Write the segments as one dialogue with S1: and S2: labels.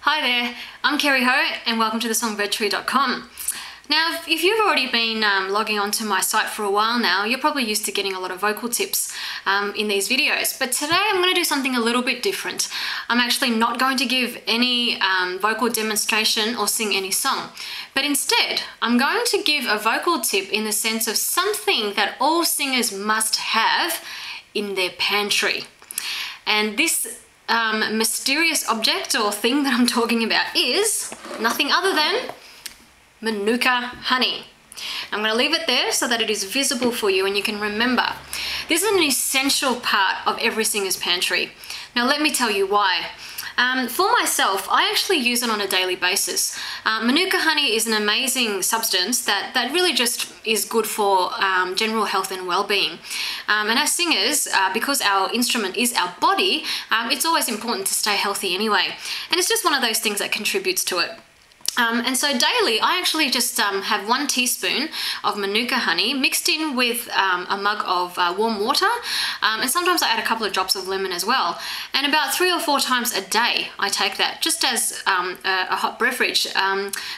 S1: Hi there, I'm Kerry Ho and welcome to thesongbird.com. Now, if you've already been logging onto my site for a while now, you're probably used to getting a lot of vocal tips in these videos. But today I'm going to do something a little bit different. I'm actually not going to give any vocal demonstration or sing any song. But instead, I'm going to give a vocal tip in the sense of something that all singers must have in their pantry. And this mysterious object or thing that I'm talking about is nothing other than manuka honey. I'm going to leave it there so that it is visible for you and you can remember. This is an essential part of every singer's pantry. Now let me tell you why. For myself, I actually use it on a daily basis. Manuka honey is an amazing substance that really just is good for general health and well-being. And as singers, because our instrument is our body, it's always important to stay healthy anyway. And it's just one of those things that contributes to it. And so daily, I actually just have 1 teaspoon of manuka honey mixed in with a mug of warm water, and sometimes I add a couple of drops of lemon as well. And about 3 or 4 times a day, I take that just as a hot beverage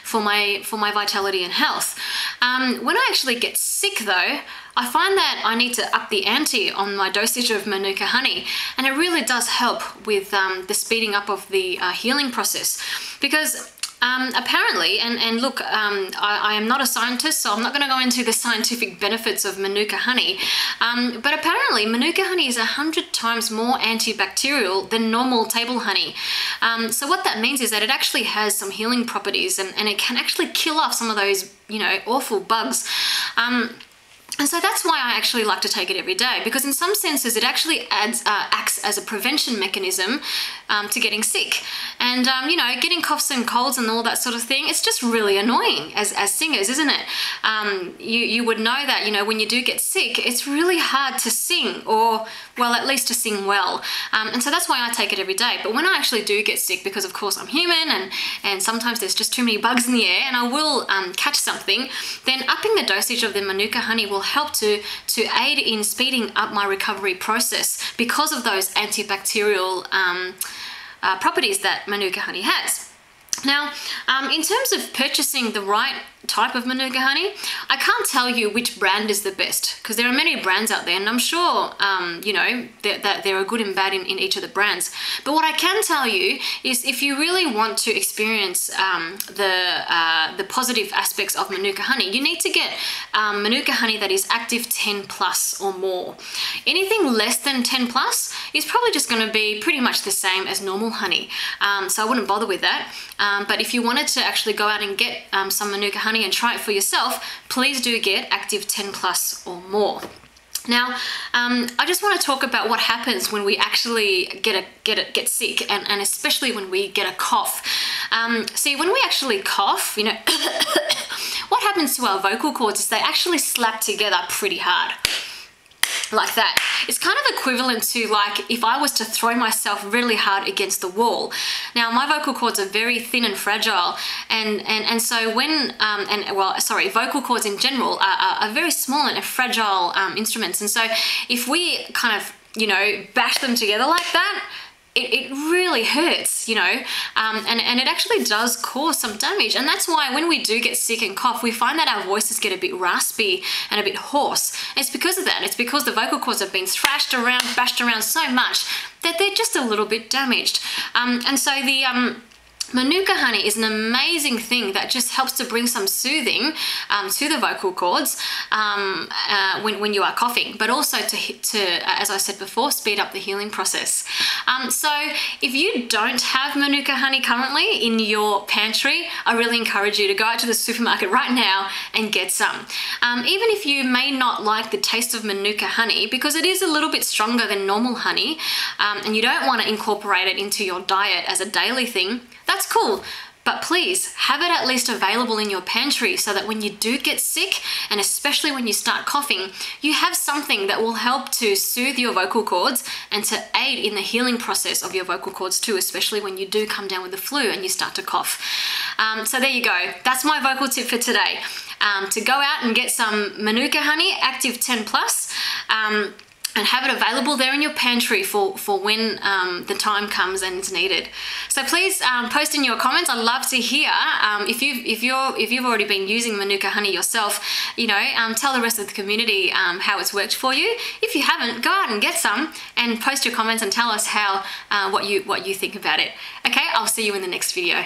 S1: for my vitality and health. When I actually get sick though, I find that I need to up the ante on my dosage of manuka honey, and it really does help with the speeding up of the healing process. Because apparently, and look, I am not a scientist, so I'm not going to go into the scientific benefits of manuka honey, but apparently manuka honey is 100 times more antibacterial than normal table honey. So what that means is that it actually has some healing properties, and it can actually kill off some of those, awful bugs. And so that's why I actually like to take it every day, because in some senses it actually acts as a prevention mechanism to getting sick. And getting coughs and colds and all that sort of thing, it's just really annoying as singers, isn't it? You would know that, when you do get sick, it's really hard to sing, or, well, at least to sing well. And so that's why I take it every day. But when I actually do get sick, because of course I'm human and sometimes there's just too many bugs in the air and I will catch something, then upping the dosage of the manuka honey will help to aid in speeding up my recovery process because of those antibacterial properties that manuka honey has. Now, in terms of purchasing the right type of manuka honey, I can't tell you which brand is the best, because there are many brands out there, and I'm sure that there are good and bad in each of the brands. But what I can tell you is, if you really want to experience the positive aspects of manuka honey, you need to get manuka honey that is active 10 plus or more. Anything less than 10 plus is probably just going to be pretty much the same as normal honey, so I wouldn't bother with that. But if you wanted to actually go out and get some manuka honey and try it for yourself, please do get active 10 plus or more. Now, I just want to talk about what happens when we actually get sick, and especially when we get a cough. See, when we actually cough, what happens to our vocal cords is they actually slap together pretty hard. Like that. It's kind of equivalent to like if I was to throw myself really hard against the wall. Now my vocal cords are very thin and fragile, and so when vocal cords in general are very small and fragile instruments, and so if we kind of bash them together like that, it really hurts, and it actually does cause some damage. And that's why when we do get sick and cough, we find that our voices get a bit raspy and a bit hoarse. And it's because of that. It's because the vocal cords have been thrashed around, bashed around so much that they're just a little bit damaged. And so the manuka honey is an amazing thing that just helps to bring some soothing to the vocal cords when you are coughing, but also to as I said before, speed up the healing process. So if you don't have manuka honey currently in your pantry, I really encourage you to go out to the supermarket right now and get some. Even if you may not like the taste of manuka honey, because it is a little bit stronger than normal honey, and you don't want to incorporate it into your diet as a daily thing, that's cool. But please have it at least available in your pantry so that when you do get sick, and especially when you start coughing, you have something that will help to soothe your vocal cords and to aid in the healing process of your vocal cords too, especially when you do come down with the flu and you start to cough. So there you go. That's my vocal tip for today. To go out and get some manuka honey, active 10 plus. and have it available there in your pantry for when the time comes and it's needed. So please post in your comments. I'd love to hear if you've already been using Manuka honey yourself. You know, tell the rest of the community how it's worked for you. If you haven't, go out and get some and post your comments and tell us how what you think about it. Okay, I'll see you in the next video.